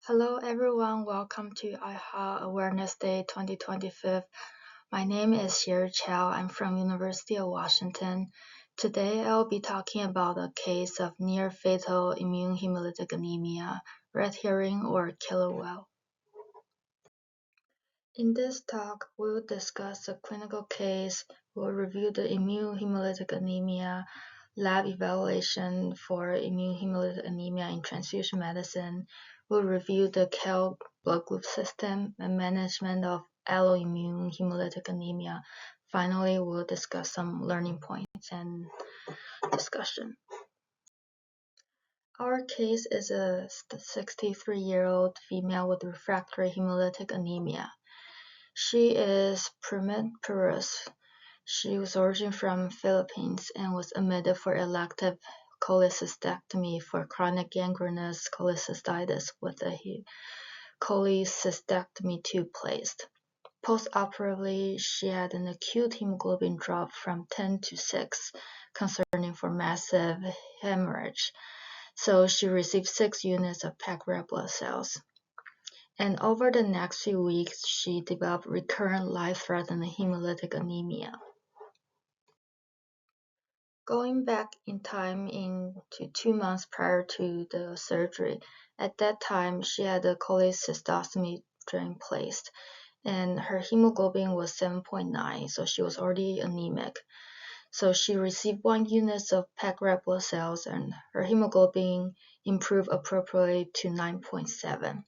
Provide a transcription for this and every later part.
Hello everyone, welcome to AIHA Awareness Day 2025. My name is Chao. I'm from University of Washington. Today I'll be talking about a case of near-fatal immune hemolytic anemia, red herring or killer whale. In this talk, we'll discuss a clinical case, we'll review the immune hemolytic anemia, lab evaluation for immune hemolytic anemia in transfusion medicine. We'll review the Chao blood group system and management of alloimmune hemolytic anemia. Finally, we'll discuss some learning points and discussion. Our case is a 63-year-old female with refractory hemolytic anemia. She is prometivorous. She was originally from Philippines and was admitted for elective cholecystectomy for chronic gangrenous cholecystitis with a cholecystectomy tube placed. Post-operatively, she had an acute hemoglobin drop from 10 to 6, concerning for massive hemorrhage. So she received 6 units of packed red blood cells. And over the next few weeks, she developed recurrent life-threatening hemolytic anemia. Going back in time into 2 months prior to the surgery, at that time she had a cholecystostomy drain placed, and her hemoglobin was 7.9, so she was already anemic. So she received 1 unit of packed red blood cells, and her hemoglobin improved appropriately to 9.7.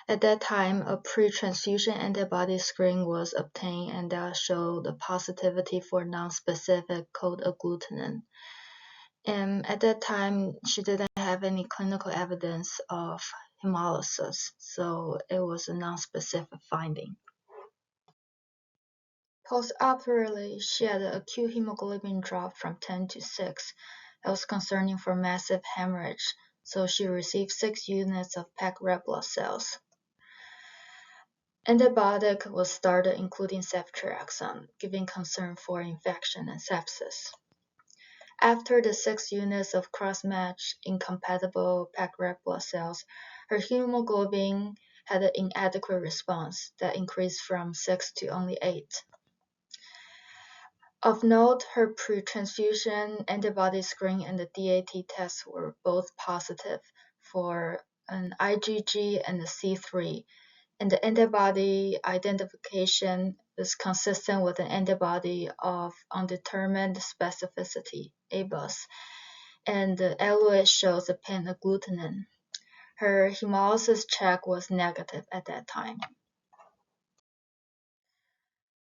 At that time, a pre-transfusion antibody screen was obtained and that showed a positivity for non-specific cold agglutinin. And at that time, she didn't have any clinical evidence of hemolysis, so it was a non-specific finding. Post-operatively, she had an acute hemoglobin drop from 10 to 6. That was concerning for massive hemorrhage, so she received 6 units of packed red blood cells. Antibiotic was started including ceftriaxone, giving concern for infection and sepsis. After the 6 units of cross-matched incompatible packed red blood cells, her hemoglobin had an inadequate response that increased from 6 to only 8. Of note, her pre-transfusion antibody screen and the DAT tests were both positive for an IgG and a C3, and the antibody identification is consistent with an antibody of undetermined specificity, ABUS, and the evaluate shows a pan-agglutinin. Her hemolysis check was negative at that time.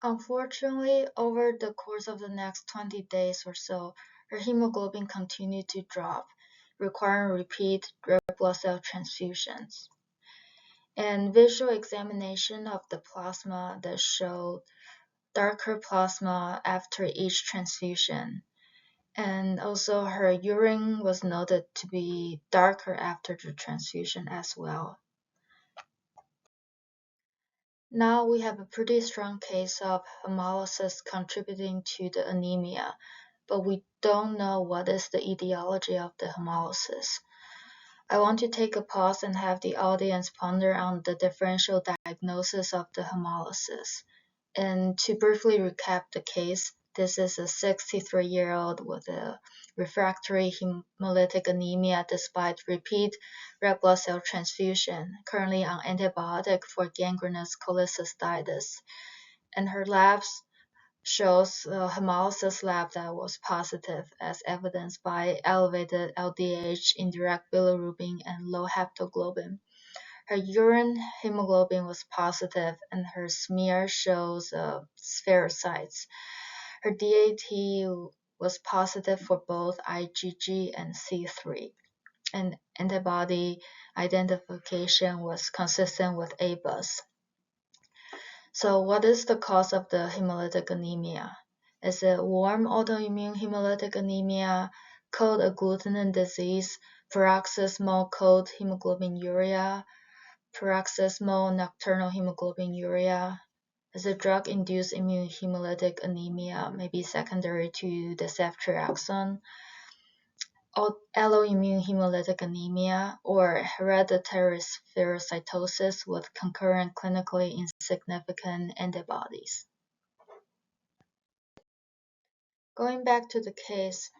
Unfortunately, over the course of the next 20 days or so, her hemoglobin continued to drop, requiring repeat red blood cell transfusions. And visual examination of the plasma that showed darker plasma after each transfusion. And also her urine was noted to be darker after the transfusion as well. Now we have a pretty strong case of hemolysis contributing to the anemia, but we don't know what is the etiology of the hemolysis. I want to take a pause and have the audience ponder on the differential diagnosis of the hemolysis. And to briefly recap the case, this is a 63-year-old with a refractory hemolytic anemia despite repeat red blood cell transfusion, currently on antibiotic for gangrenous cholecystitis. And her labs shows a hemolysis lab that was positive as evidenced by elevated LDH, indirect bilirubin, and low haptoglobin. Her urine hemoglobin was positive and her smear shows spherocytes. Her DAT was positive for both IgG and C3, and antibody identification was consistent with ABUS. So what is the cause of the hemolytic anemia? Is it warm autoimmune hemolytic anemia, cold agglutinin disease, paroxysmal cold hemoglobinuria, paroxysmal nocturnal hemoglobinuria? Is it drug-induced immune hemolytic anemia, maybe secondary to the ceftriaxone? alloimmune hemolytic anemia, or hereditary spherocytosis with concurrent clinically insignificant antibodies. Going back to the case,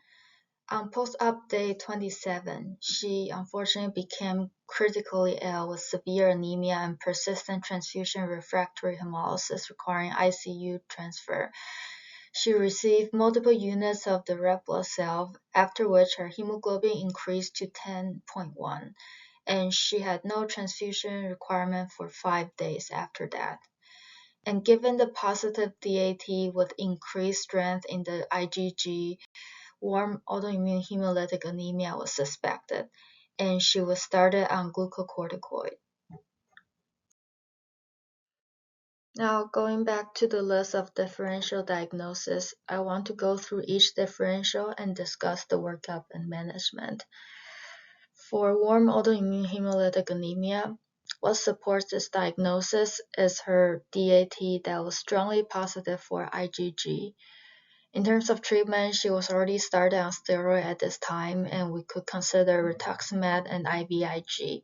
on post-op day 27, she unfortunately became critically ill with severe anemia and persistent transfusion refractory hemolysis requiring ICU transfer. She received multiple units of the red blood cell, after which her hemoglobin increased to 10.1, and she had no transfusion requirement for 5 days after that. And given the positive DAT with increased strength in the IgG, warm autoimmune hemolytic anemia was suspected, and she was started on glucocorticoid. Now, going back to the list of differential diagnoses, I want to go through each differential and discuss the workup and management. For warm autoimmune hemolytic anemia, what supports this diagnosis is her DAT that was strongly positive for IgG. In terms of treatment, she was already started on steroid at this time, and we could consider rituximab and IVIG.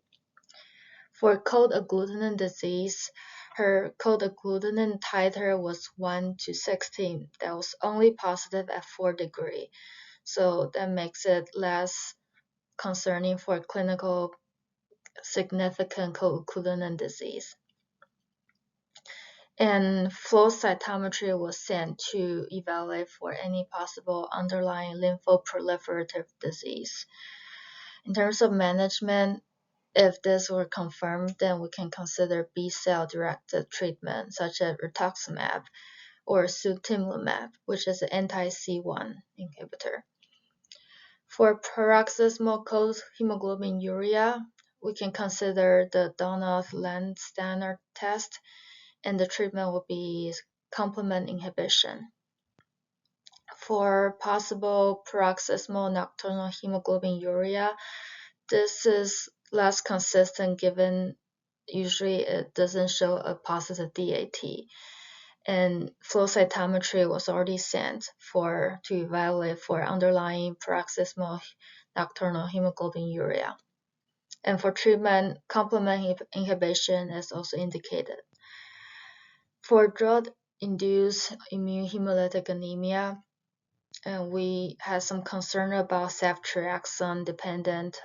For cold agglutinin disease, her cold agglutinin titer was 1 to 16. That was only positive at 4 degrees. So that makes it less concerning for clinical significant cold agglutinin disease. And flow cytometry was sent to evaluate for any possible underlying lymphoproliferative disease. In terms of management, if this were confirmed, then we can consider B-cell directed treatment such as rituximab or sutimlimab, which is an anti-C1 inhibitor. For paroxysmal cold hemoglobinuria, we can consider the Donald-Landsteiner test, and the treatment will be complement inhibition. For possible paroxysmal nocturnal hemoglobinuria, this is less consistent given usually it doesn't show a positive DAT. And flow cytometry was already sent to evaluate for underlying paroxysmal nocturnal hemoglobinuria. And for treatment, complement inhibition is also indicated. For drug-induced immune hemolytic anemia, we had some concern about ceftriaxone-dependent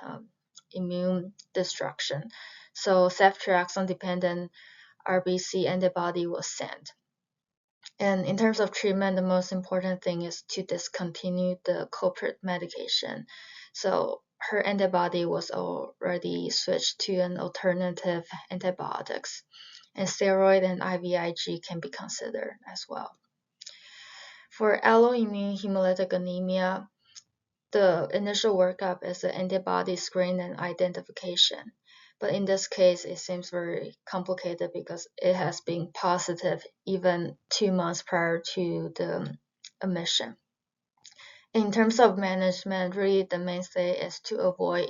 immune destruction. So ceftriaxone-dependent RBC antibody was sent. And in terms of treatment, the most important thing is to discontinue the culprit medication. So her antibody was already switched to an alternative antibiotics, and steroid and IVIG can be considered as well. For alloimmune hemolytic anemia, the initial workup is the antibody screen and identification. But in this case, it seems very complicated because it has been positive even 2 months prior to the admission. In terms of management, really the mainstay is to avoid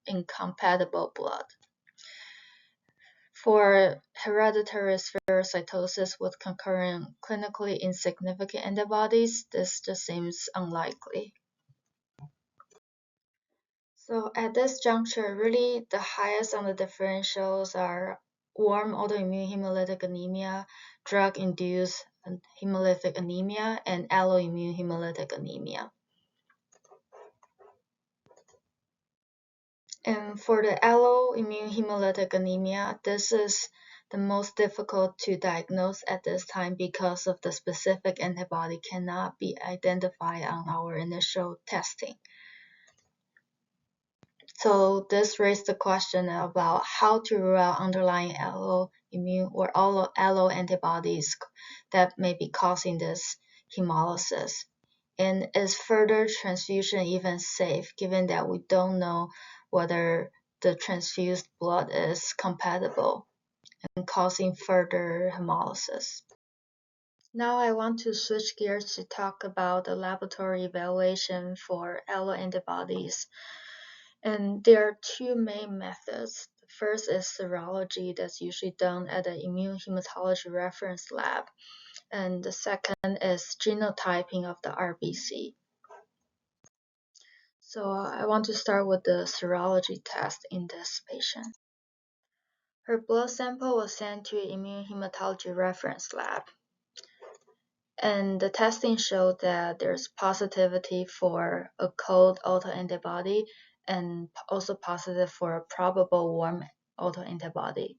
incompatible blood. For hereditary spherocytosis with concurrent clinically insignificant antibodies, this just seems unlikely. So at this juncture, really the highest on the differentials are warm autoimmune hemolytic anemia, drug-induced hemolytic anemia, and alloimmune hemolytic anemia. And for the alloimmune hemolytic anemia, this is the most difficult to diagnose at this time because of the specific antibody cannot be identified on our initial testing. So this raised the question about how to rule out underlying alloimmune or allo antibodies that may be causing this hemolysis. And is further transfusion even safe, given that we don't know whether the transfused blood is compatible and causing further hemolysis? Now I want to switch gears to talk about the laboratory evaluation for alloantibodies. And there are 2 main methods. The first is serology, that's usually done at the immune hematology reference lab. And the second is genotyping of the RBC. So I want to start with the serology test in this patient. Her blood sample was sent to immunohematology reference lab, and the testing showed that there's positivity for a cold autoantibody and also positive for a probable warm autoantibody.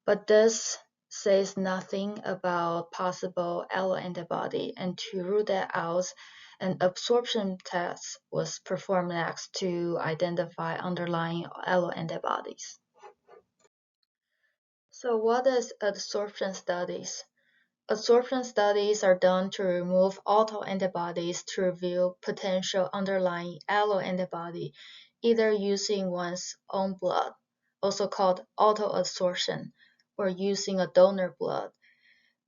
But this says nothing about possible alloantibody, and to rule that out, an absorption test was performed next to identify underlying alloantibodies. So what is adsorption studies? Adsorption studies are done to remove autoantibodies to reveal potential underlying alloantibody, either using one's own blood, also called autoadsorption, or using a donor blood,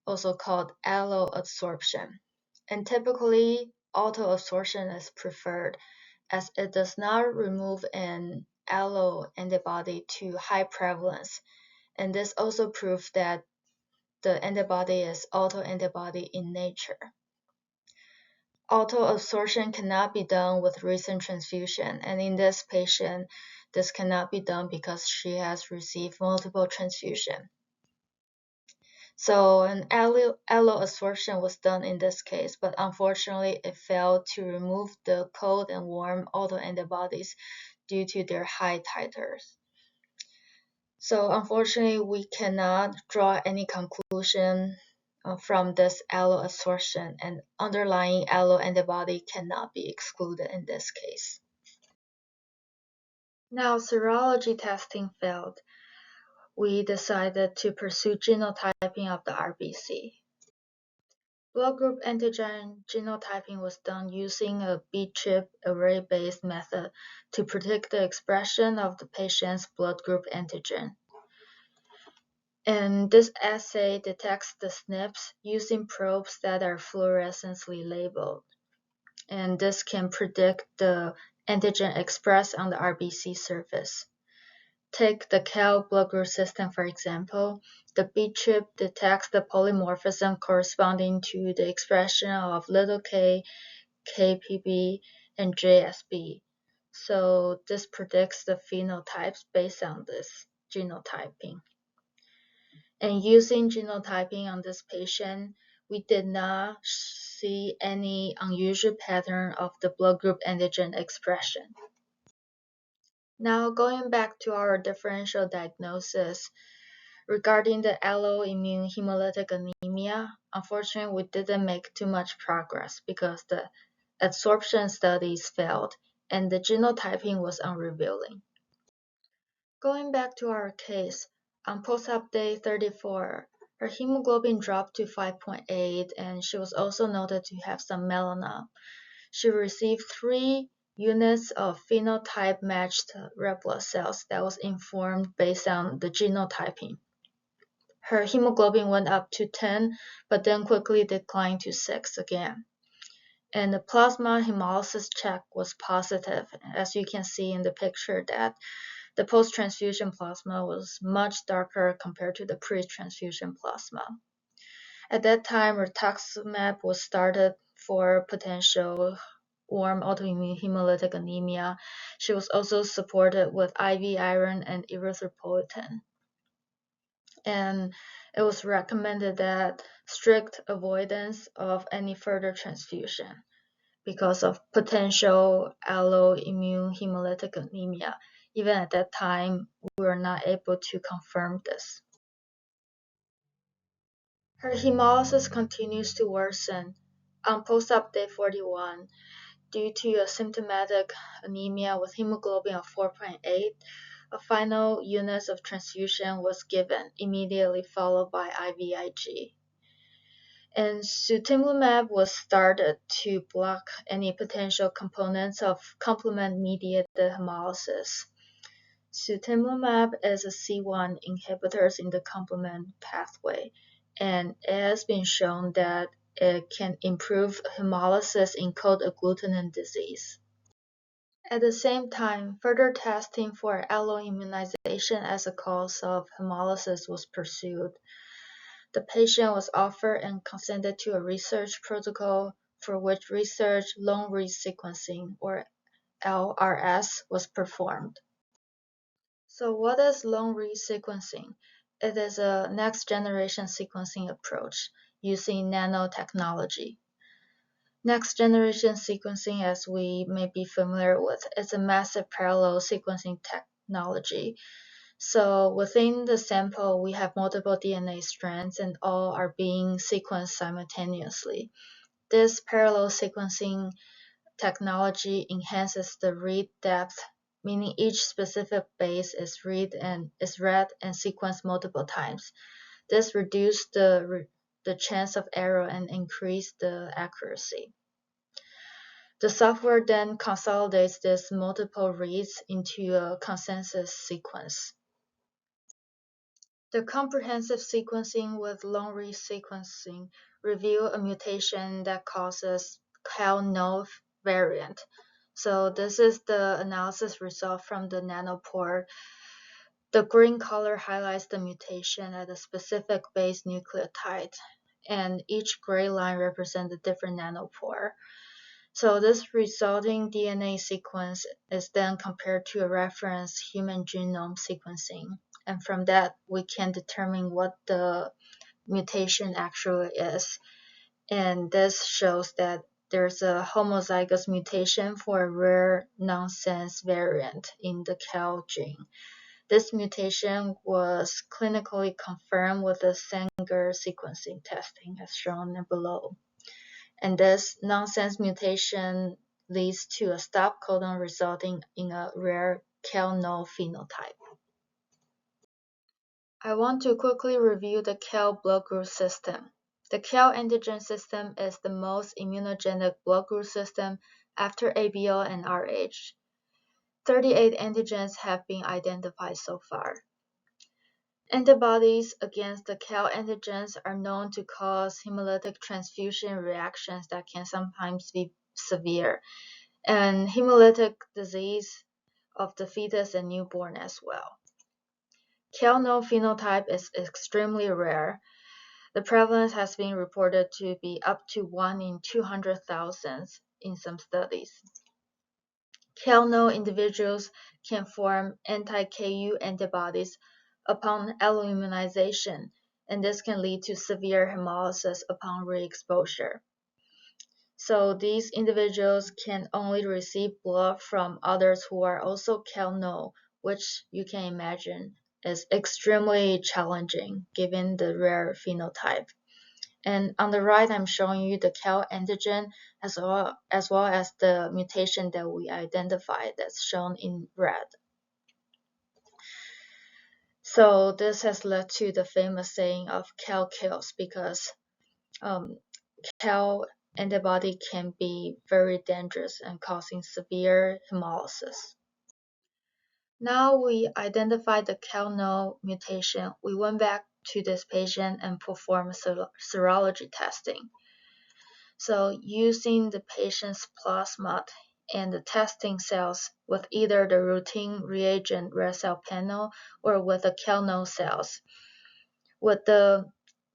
also called alloadsorption. And typically, autoadsorption is preferred as it does not remove an alloantibody to high prevalence, and this also proves that the antibody is autoantibody in nature. Autoabsorption cannot be done with recent transfusion, and in this patient, this cannot be done because she has received multiple transfusion. So an alloabsorption was done in this case, but unfortunately it failed to remove the cold and warm autoantibodies due to their high titers. So unfortunately, we cannot draw any conclusion from this alloabsorption, and underlying alloantibody cannot be excluded in this case. Now, serology testing failed. We decided to pursue genotyping of the RBC. Blood group antigen genotyping was done using a B-chip array-based method to predict the expression of the patient's blood group antigen. And this assay detects the SNPs using probes that are fluorescently labeled. And this can predict the antigen expressed on the RBC surface. Take the Chao blood group system, for example. The B-chip detects the polymorphism corresponding to the expression of little k, KPB, and JSB. So this predicts the phenotypes based on this genotyping. And using genotyping on this patient, we did not see any unusual pattern of the blood group antigen expression. Now, going back to our differential diagnosis, regarding the alloimmune hemolytic anemia, unfortunately, we didn't make too much progress because the adsorption studies failed and the genotyping was unrevealing. Going back to our case, on post-op day 34, her hemoglobin dropped to 5.8 and she was also noted to have some melanoma. She received 3 units of phenotype-matched red blood cells that was informed based on the genotyping. Her hemoglobin went up to 10, but then quickly declined to 6 again. And the plasma hemolysis check was positive, as you can see in the picture that the post-transfusion plasma was much darker compared to the pre-transfusion plasma. At that time, rituximab was started for potential warm autoimmune hemolytic anemia. She was also supported with IV iron and erythropoietin. And it was recommended that strict avoidance of any further transfusion because of potential alloimmune hemolytic anemia. Even at that time, we were not able to confirm this. Her hemolysis continues to worsen. On post-op day 41, due to a symptomatic anemia with hemoglobin of 4.8, a final unit of transfusion was given, immediately followed by IVIG. And sutimlimab was started to block any potential components of complement-mediated hemolysis. Sutimlimab is a C1 inhibitor in the complement pathway, and it has been shown that it can improve hemolysis in cold agglutinin disease. At the same time, further testing for alloimmunization as a cause of hemolysis was pursued. The patient was offered and consented to a research protocol for which research long-read sequencing or LRS was performed. So what is long-read sequencing? It is a next-generation sequencing approach using nanotechnology. Next-generation sequencing, as we may be familiar with, is a massive parallel sequencing technology. So within the sample, we have multiple DNA strands and all are being sequenced simultaneously. This parallel sequencing technology enhances the read depth, meaning each specific base is read and sequenced multiple times. This reduces the chance of error and increase the accuracy. The software then consolidates these multiple reads into a consensus sequence. The comprehensive sequencing with long-read sequencing reveal a mutation that causes Cal-No variant. So this is the analysis result from the nanopore. The green color highlights the mutation at a specific base nucleotide, and each gray line represents a different nanopore. So this resulting DNA sequence is then compared to a reference human genome sequencing. And from that, we can determine what the mutation actually is. And this shows that there's a homozygous mutation for a rare nonsense variant in the Cal gene. This mutation was clinically confirmed with the Sanger sequencing testing as shown below. And this nonsense mutation leads to a stop codon resulting in a rare Cal-No phenotype. I want to quickly review the Cal blood group system. The Cal antigen system is the most immunogenic blood group system after ABL and Rh. 38 antigens have been identified so far. Antibodies against the Cal antigens are known to cause hemolytic transfusion reactions that can sometimes be severe, and hemolytic disease of the fetus and newborn as well. Cal-No phenotype is extremely rare. The prevalence has been reported to be up to 1 in 200,000 in some studies. Cal-No individuals can form anti-Ku antibodies upon alloimmunization, and this can lead to severe hemolysis upon re-exposure. So these individuals can only receive blood from others who are also Cal-No, which you can imagine is extremely challenging given the rare phenotype. And on the right, I'm showing you the Cal antigen as well as the mutation that we identified that's shown in red. So this has led to the famous saying of Cal kills because Cal antibody can be very dangerous and causing severe hemolysis. Now we identified the Cal-No mutation, we went back to this patient and performed serology testing. So using the patient's plasma and the testing cells with either the routine reagent red cell panel or with the Cal-No cells. With the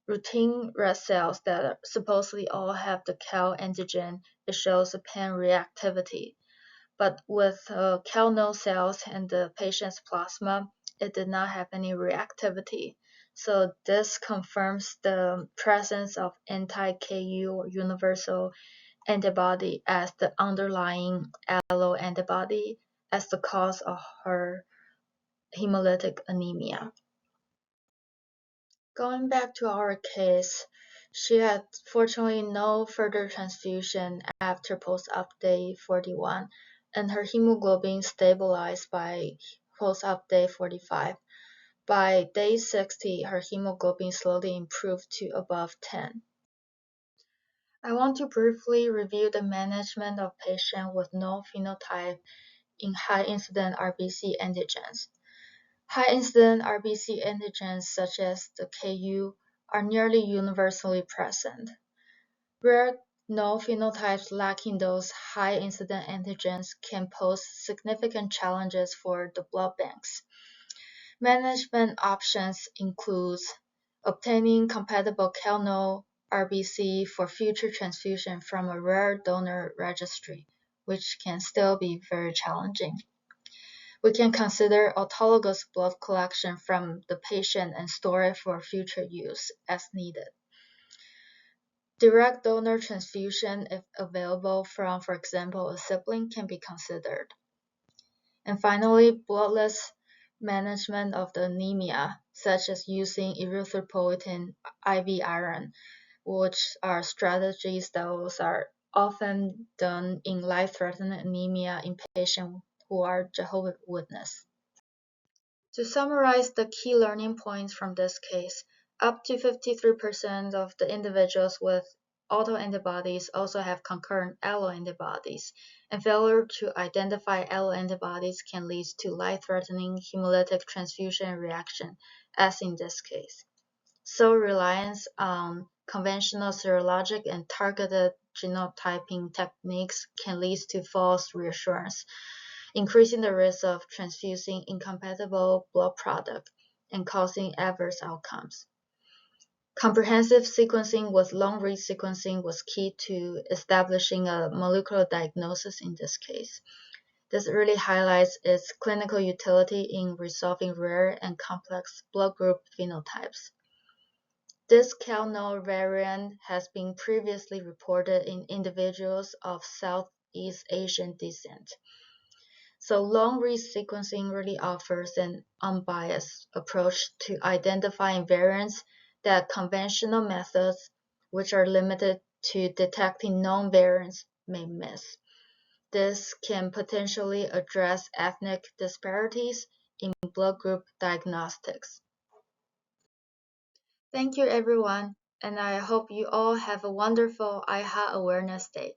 routine red cells that supposedly all have the Cal antigen, it shows a pan reactivity. But with Cal-No cells and the patient's plasma, it did not have any reactivity. So this confirms the presence of anti-Ku or universal antibody as the underlying alloantibody as the cause of her hemolytic anemia. Going back to our case, she had fortunately no further transfusion after post-op day 41, and her hemoglobin stabilized by post-op day 45. By day 60, her hemoglobin slowly improved to above 10. I want to briefly review the management of patients with no phenotype in high-incident RBC antigens. High-incident RBC antigens such as the Ku are nearly universally present. Rare no phenotypes lacking those high-incident antigens can pose significant challenges for the blood banks. Management options include obtaining compatible Cal-No RBC for future transfusion from a rare donor registry, which can still be very challenging. We can consider autologous blood collection from the patient and store it for future use as needed. Direct donor transfusion, if available from, for example, a sibling, can be considered. And finally, bloodless management of the anemia, such as using erythropoietin, IV iron, which are strategies that are often done in life-threatening anemia in patients who are Jehovah's Witnesses. To summarize the key learning points from this case, up to 53% of the individuals with autoantibodies also have concurrent alloantibodies, and failure to identify alloantibodies can lead to life-threatening hemolytic transfusion reaction, as in this case. So reliance on conventional serologic and targeted genotyping techniques can lead to false reassurance, increasing the risk of transfusing incompatible blood product and causing adverse outcomes. Comprehensive sequencing with long-read sequencing was key to establishing a molecular diagnosis in this case. This really highlights its clinical utility in resolving rare and complex blood group phenotypes. This CalNO variant has been previously reported in individuals of Southeast Asian descent. So long-read sequencing really offers an unbiased approach to identifying variants that conventional methods, which are limited to detecting known variants, may miss. This can potentially address ethnic disparities in blood group diagnostics. Thank you, everyone, and I hope you all have a wonderful AIHA Awareness Day.